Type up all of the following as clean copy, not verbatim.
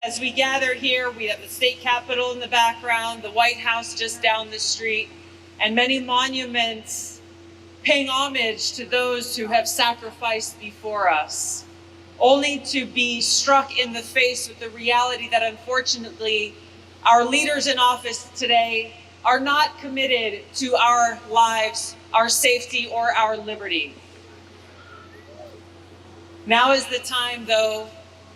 As we gather here, we have the state capitol in the background, the White House just down the street, and many monuments paying homage to those who have sacrificed before us, only to be struck in the face with the reality that unfortunately our leaders in office today are not committed to our lives, our safety, or our liberty. Now is the time, though,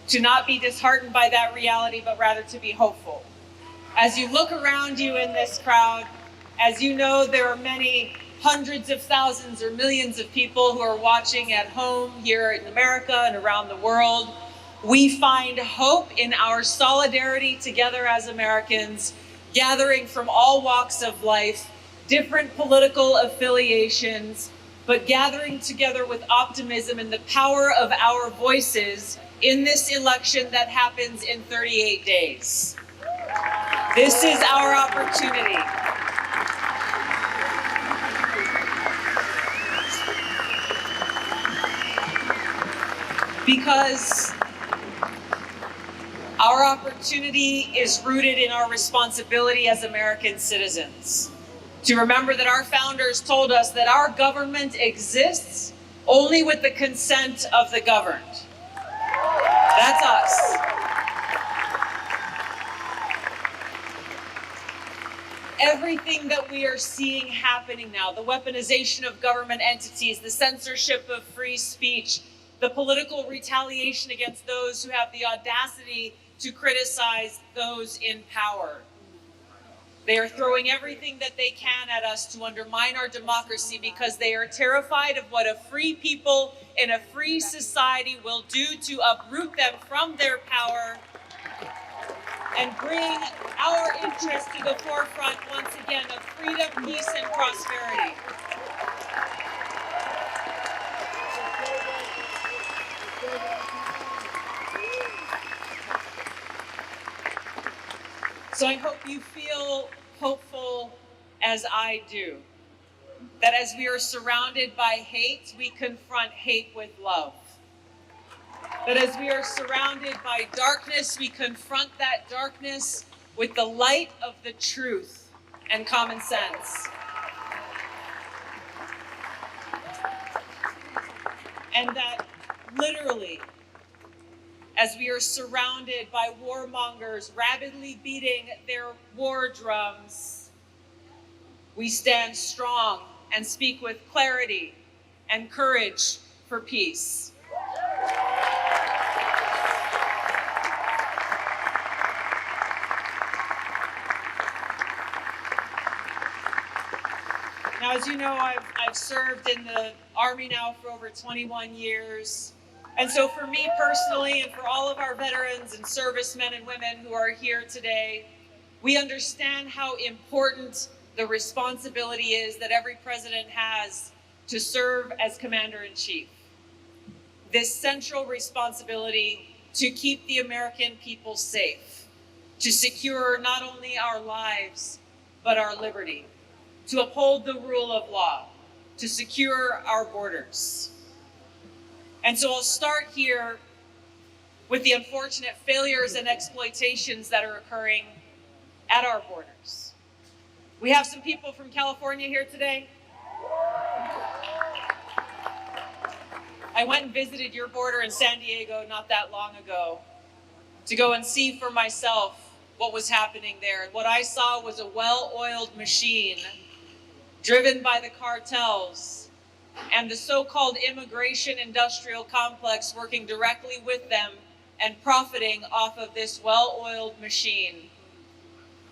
to not be disheartened by that reality, but rather to be hopeful. As you look around you in this crowd, as you know, there are many hundreds of thousands or millions of people who are watching at home here in America and around the world. We find hope in our solidarity together as Americans, gathering from all walks of life, different political affiliations, but gathering together with optimism in the power of our voices in this election that happens in 38 days. This is our opportunity. Because our opportunity is rooted in our responsibility as American citizens. To remember that our founders told us that our government exists only with the consent of the governed. That's us. Everything that we are seeing happening now, the weaponization of government entities, the censorship of free speech, the political retaliation against those who have the audacity to criticize those in power. They are throwing everything that they can at us to undermine our democracy because they are terrified of what a free people in a free society will do to uproot them from their power and bring our interests to the forefront once again of freedom, peace, and prosperity. So I hope you feel hopeful as I do, that as we are surrounded by hate, we confront hate with love. That as we are surrounded by darkness, we confront that darkness with the light of the truth and common sense. And that literally, as we are surrounded by warmongers rapidly beating their war drums, we stand strong and speak with clarity and courage for peace. Now, as you know, I've served in the Army now for over 21 years. And so for me personally, and for all of our veterans and servicemen and women who are here today, we understand how important the responsibility is that every president has to serve as commander-in-chief. This central responsibility to keep the American people safe, to secure not only our lives, but our liberty, to uphold the rule of law, to secure our borders. And so I'll start here with the unfortunate failures and exploitations that are occurring at our borders. We have some people from California here today. I went and visited your border in San Diego not that long ago to go and see for myself what was happening there. And what I saw was a well-oiled machine driven by the cartels and the so-called immigration industrial complex working directly with them and profiting off of this well-oiled machine.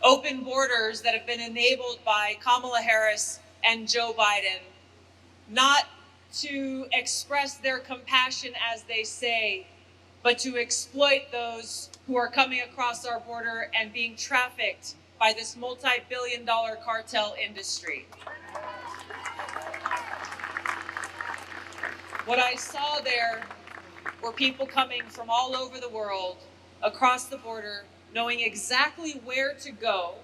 Open borders that have been enabled by Kamala Harris and Joe Biden, not to express their compassion as they say, but to exploit those who are coming across our border and being trafficked by this multi-billion-dollar cartel industry. What I saw there were people coming from all over the world, across the border, knowing exactly where to go,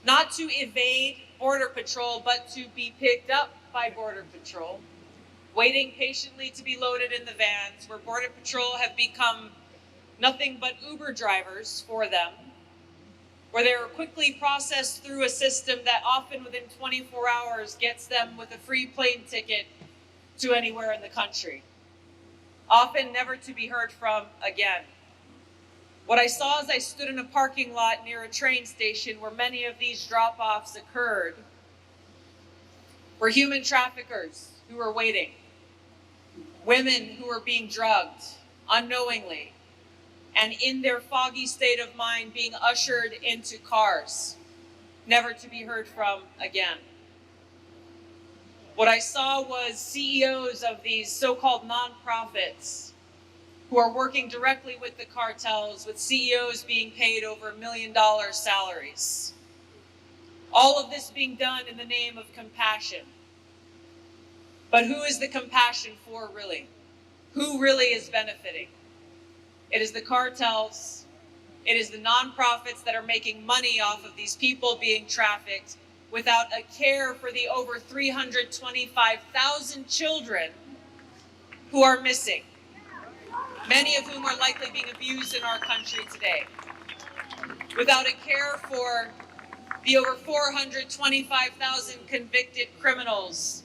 not to evade Border Patrol, but to be picked up by Border Patrol, waiting patiently to be loaded in the vans, where Border Patrol have become nothing but Uber drivers for them, where they are quickly processed through a system that often within 24 hours gets them with a free plane ticket to anywhere in the country, often never to be heard from again. What I saw as I stood in a parking lot near a train station where many of these drop-offs occurred were human traffickers who were waiting, women who were being drugged unknowingly, and in their foggy state of mind being ushered into cars, never to be heard from again. What I saw was CEOs of these so-called nonprofits who are working directly with the cartels, with CEOs being paid over $1 million salaries. All of this being done in the name of compassion. But who is the compassion for, really? Who really is benefiting? It is the cartels. It is the nonprofits that are making money off of these people being trafficked without a care for the over 325,000 children who are missing, many of whom are likely being abused in our country today, without a care for the over 425,000 convicted criminals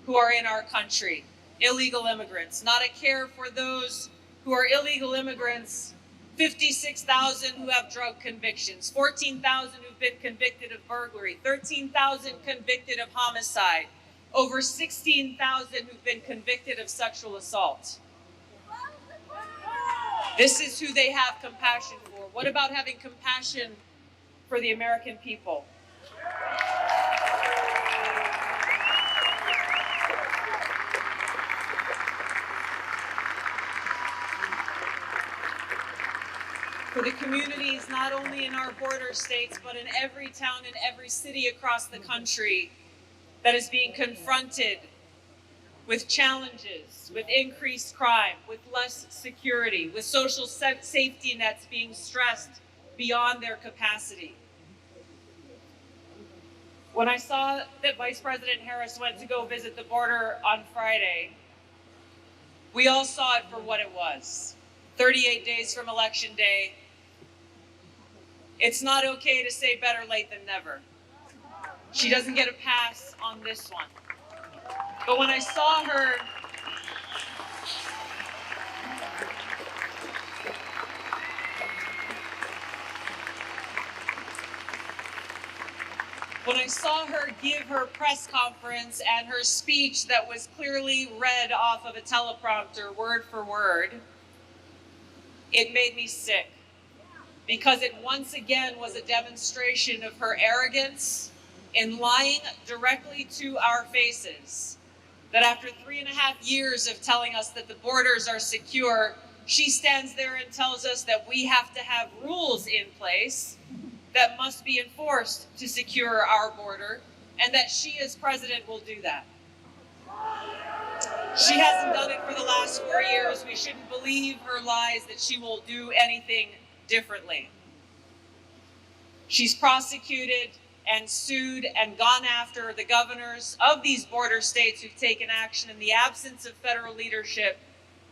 who are in our country, illegal immigrants, not a care for those who are illegal immigrants, 56,000 who have drug convictions, 14,000 who've been convicted of burglary, 13,000 convicted of homicide, over 16,000 who've been convicted of sexual assault. This is who they have compassion for. What about having compassion for the American people? For the communities, not only in our border states, but in every town and every city across the country that is being confronted with challenges, with increased crime, with less security, with social safety nets being stressed beyond their capacity. When I saw that Vice President Harris went to go visit the border on Friday, we all saw it for what it was. 38 days from Election Day. It's not okay to say better late than never. She doesn't get a pass on this one. But when I saw her give her press conference and her speech that was clearly read off of a teleprompter, word for word, it made me sick. Because it once again was a demonstration of her arrogance in lying directly to our faces. That after 3.5 years of telling us that the borders are secure, she stands there and tells us that we have to have rules in place that must be enforced to secure our border, and that she as president will do that. She hasn't done it for the last 4 years. We shouldn't believe her lies that she will do anything differently. She's prosecuted and sued and gone after the governors of these border states who've taken action in the absence of federal leadership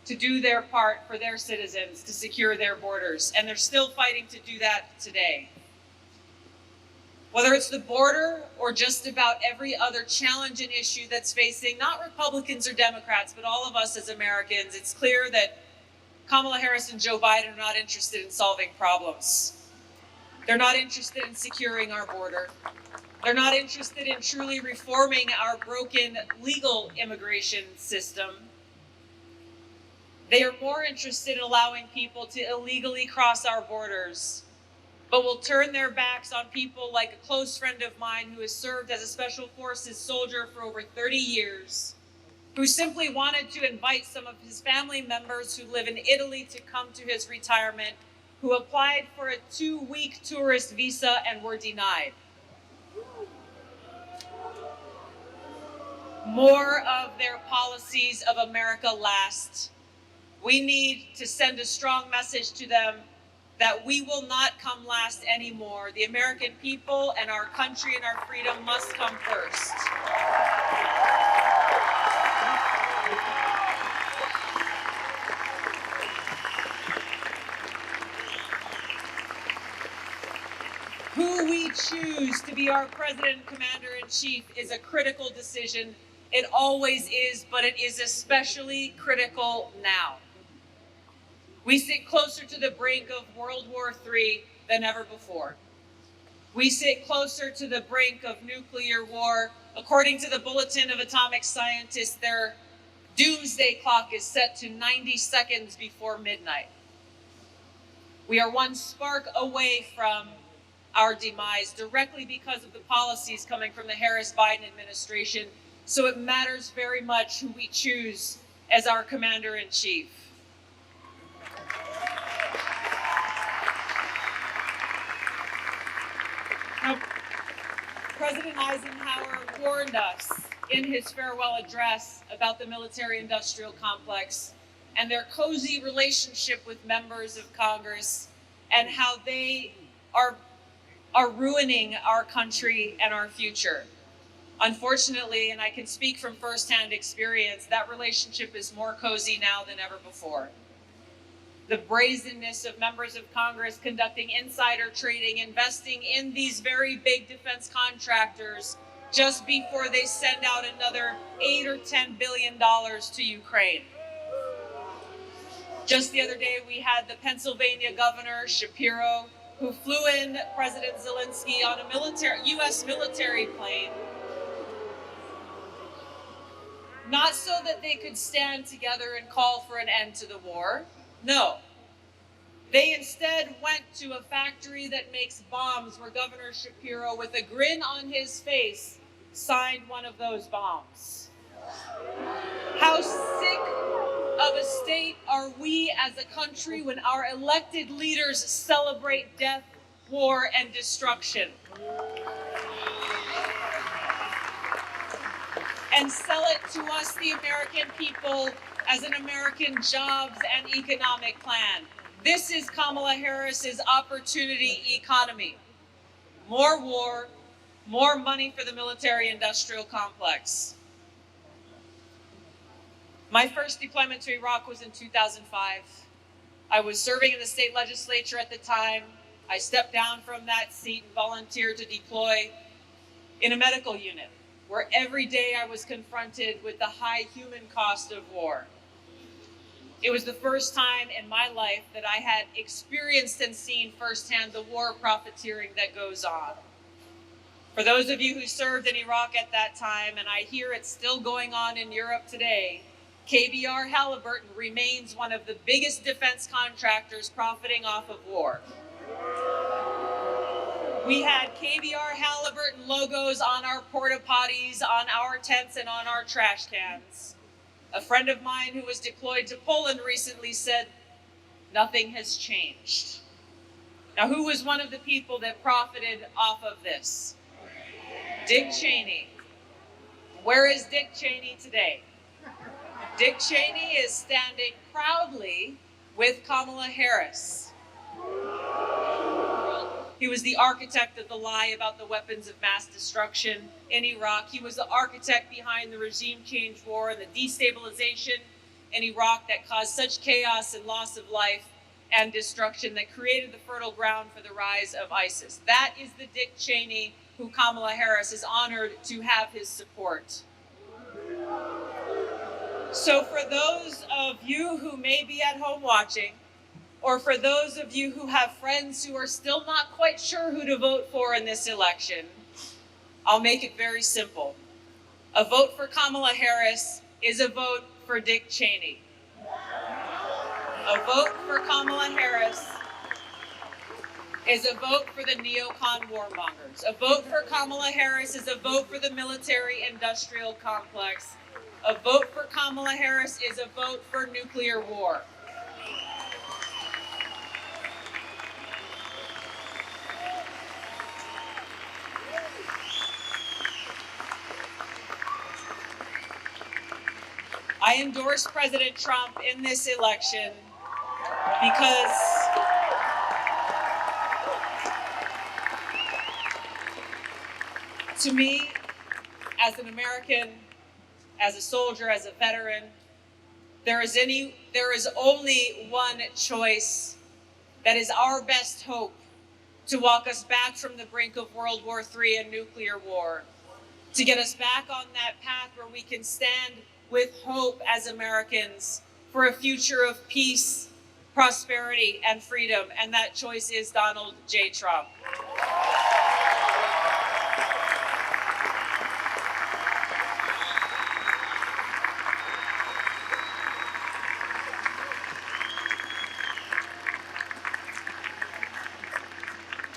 to do their part for their citizens to secure their borders. And they're still fighting to do that today. Whether it's the border or just about every other challenge and issue that's facing not Republicans or Democrats, but all of us as Americans, it's clear that Kamala Harris and Joe Biden are not interested in solving problems. They're not interested in securing our border. They're not interested in truly reforming our broken legal immigration system. They are more interested in allowing people to illegally cross our borders, but will turn their backs on people like a close friend of mine who has served as a Special Forces soldier for over 30 years, who simply wanted to invite some of his family members who live in Italy to come to his retirement, who applied for a 2-week tourist visa and were denied. More of their policies of America last. We need to send a strong message to them that we will not come last anymore. The American people and our country and our freedom must come first. choose to be our President and Commander-in-Chief is a critical decision. It always is, but it is especially critical now. We sit closer to the brink of World War III than ever before. We sit closer to the brink of nuclear war. According to the Bulletin of Atomic Scientists, their doomsday clock is set to 90 seconds before midnight. We are one spark away from our demise directly because of the policies coming from the Harris-Biden administration. So it matters very much who we choose as our Commander-in-Chief. Now, President Eisenhower warned us in his farewell address about the military-industrial complex and their cozy relationship with members of Congress and how they are ruining our country and our future. Unfortunately, and I can speak from firsthand experience, that relationship is more cozy now than ever before. The brazenness of members of Congress conducting insider trading, investing in these very big defense contractors just before they send out another $8 or $10 billion to Ukraine. Just the other day, we had the Pennsylvania Governor Shapiro, who flew in President Zelensky on a U.S. military plane, not so that they could stand together and call for an end to the war. No. They instead went to a factory that makes bombs where Governor Shapiro, with a grin on his face, signed one of those bombs. How sick of a state are we as a country when our elected leaders celebrate death, war, and destruction? And sell it to us, the American people, as an American jobs and economic plan. This is Kamala Harris's opportunity economy. More war, more money for the military-industrial complex. My first deployment to Iraq was in 2005. I was serving in the state legislature at the time. I stepped down from that seat and volunteered to deploy in a medical unit, where every day I was confronted with the high human cost of war. It was the first time in my life that I had experienced and seen firsthand the war profiteering that goes on. For those of you who served in Iraq at that time, and I hear it's still going on in Europe today, KBR Halliburton remains one of the biggest defense contractors profiting off of war. We had KBR Halliburton logos on our porta potties, on our tents, and on our trash cans. A friend of mine who was deployed to Poland recently said, nothing has changed. Now, who was one of the people that profited off of this? Dick Cheney. Where is Dick Cheney today? Dick Cheney is standing proudly with Kamala Harris. He was the architect of the lie about the weapons of mass destruction in Iraq. He was the architect behind the regime change war and the destabilization in Iraq that caused such chaos and loss of life and destruction that created the fertile ground for the rise of ISIS. That is the Dick Cheney who Kamala Harris is honored to have his support. So for those of you who may be at home watching, or for those of you who have friends who are still not quite sure who to vote for in this election, I'll make it very simple. A vote for Kamala Harris is a vote for Dick Cheney. A vote for Kamala Harris is a vote for the neocon warmongers. A vote for Kamala Harris is a vote for the military-industrial complex. A vote for Kamala Harris is a vote for nuclear war. I endorse President Trump in this election because to me, as an American, as a soldier, as a veteran, there is only one choice that is our best hope to walk us back from the brink of World War III and nuclear war, to get us back on that path where we can stand with hope as Americans for a future of peace, prosperity, and freedom. And that choice is Donald J. Trump.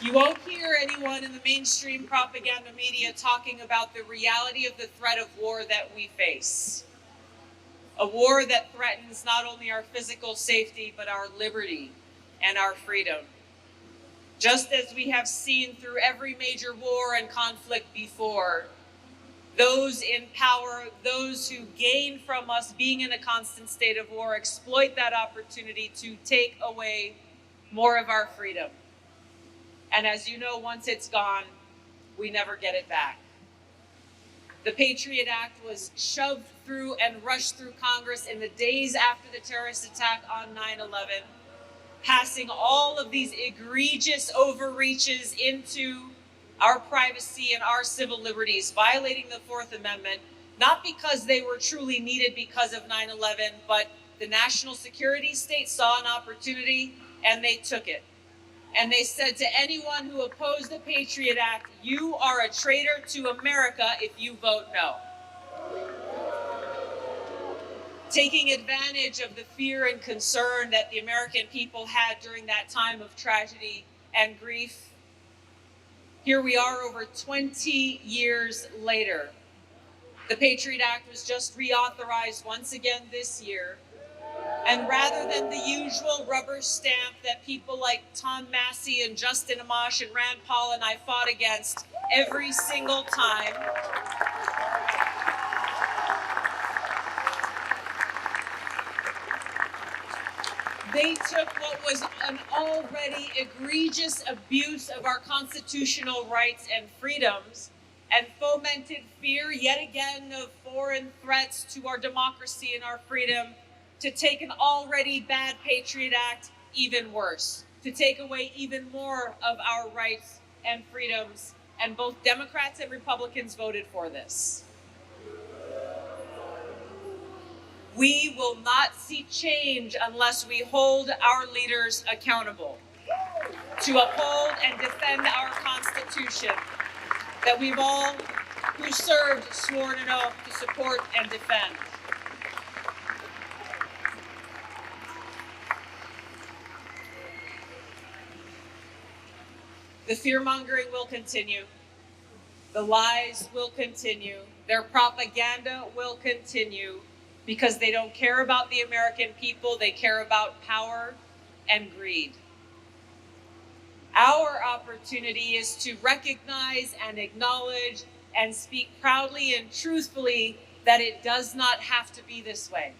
You won't hear anyone in the mainstream propaganda media talking about the reality of the threat of war that we face. A war that threatens not only our physical safety, but our liberty and our freedom. Just as we have seen through every major war and conflict before, those in power, those who gain from us being in a constant state of war, exploit that opportunity to take away more of our freedom. And as you know, once it's gone, we never get it back. The Patriot Act was shoved through and rushed through Congress in the days after the terrorist attack on 9/11, passing all of these egregious overreaches into our privacy and our civil liberties, violating the Fourth Amendment, not because they were truly needed because of 9/11, but the national security state saw an opportunity and they took it. And they said to anyone who opposed the Patriot Act, you are a traitor to America if you vote no. Taking advantage of the fear and concern that the American people had during that time of tragedy and grief, here we are over 20 years later. The Patriot Act was just reauthorized once again this year. And rather than the usual rubber stamp that people like Tom Massey and Justin Amash and Rand Paul and I fought against every single time, they took what was an already egregious abuse of our constitutional rights and freedoms and fomented fear yet again of foreign threats to our democracy and our freedom, to take an already bad Patriot Act even worse, to take away even more of our rights and freedoms. And both Democrats and Republicans voted for this. We will not see change unless we hold our leaders accountable to uphold and defend our Constitution that we've all who served sworn an oath to support and defend. The fear-mongering will continue. The lies will continue. Their propaganda will continue because they don't care about the American people. They care about power and greed. Our opportunity is to recognize and acknowledge and speak proudly and truthfully that it does not have to be this way.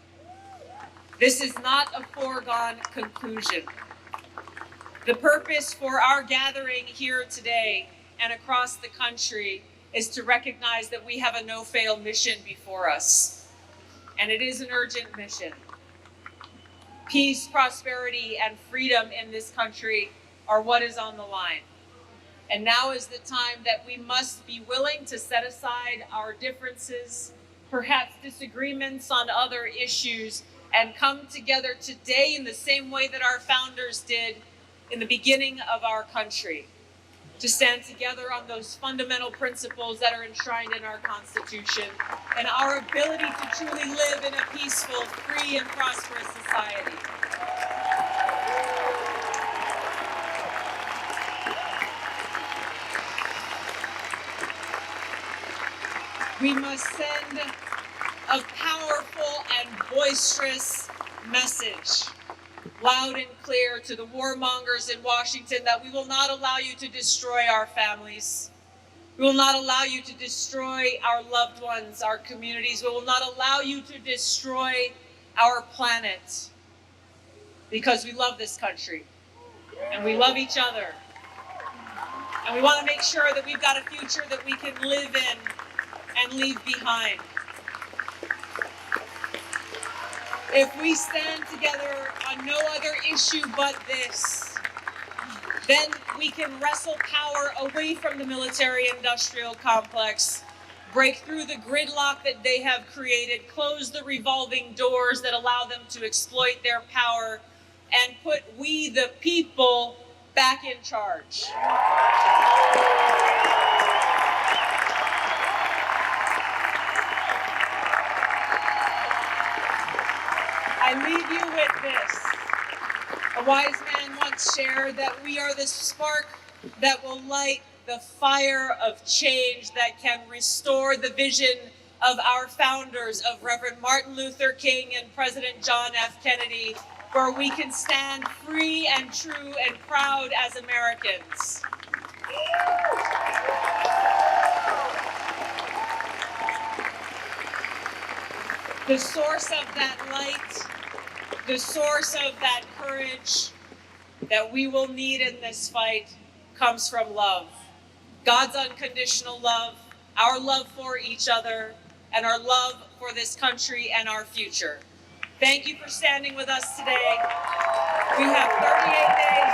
This is not a foregone conclusion. The purpose for our gathering here today and across the country is to recognize that we have a no-fail mission before us, and it is an urgent mission. Peace, prosperity, and freedom in this country are what is on the line. And now is the time that we must be willing to set aside our differences, perhaps disagreements on other issues, and come together today in the same way that our founders did in the beginning of our country, to stand together on those fundamental principles that are enshrined in our Constitution and our ability to truly live in a peaceful, free, and prosperous society. We must send a powerful and boisterous message, loud and clear, to the warmongers in Washington, that we will not allow you to destroy our families. We will not allow you to destroy our loved ones, our communities. We will not allow you to destroy our planet, because we love this country and we love each other. And we want to make sure that we've got a future that we can live in and leave behind. If we stand together on no other issue but this, Then we can wrestle power away from the military-industrial complex, break through the gridlock that they have created, close the revolving doors that allow them to exploit their power, and put we the people back in charge. I leave you with this. A wise man once shared that we are the spark that will light the fire of change that can restore the vision of our founders, of Reverend Martin Luther King and President John F. Kennedy, where we can stand free and true and proud as Americans. The source of that light, the source of that courage that we will need in this fight comes from love. God's unconditional love, our love for each other, and our love for this country and our future. Thank you for standing with us today. We have 38 days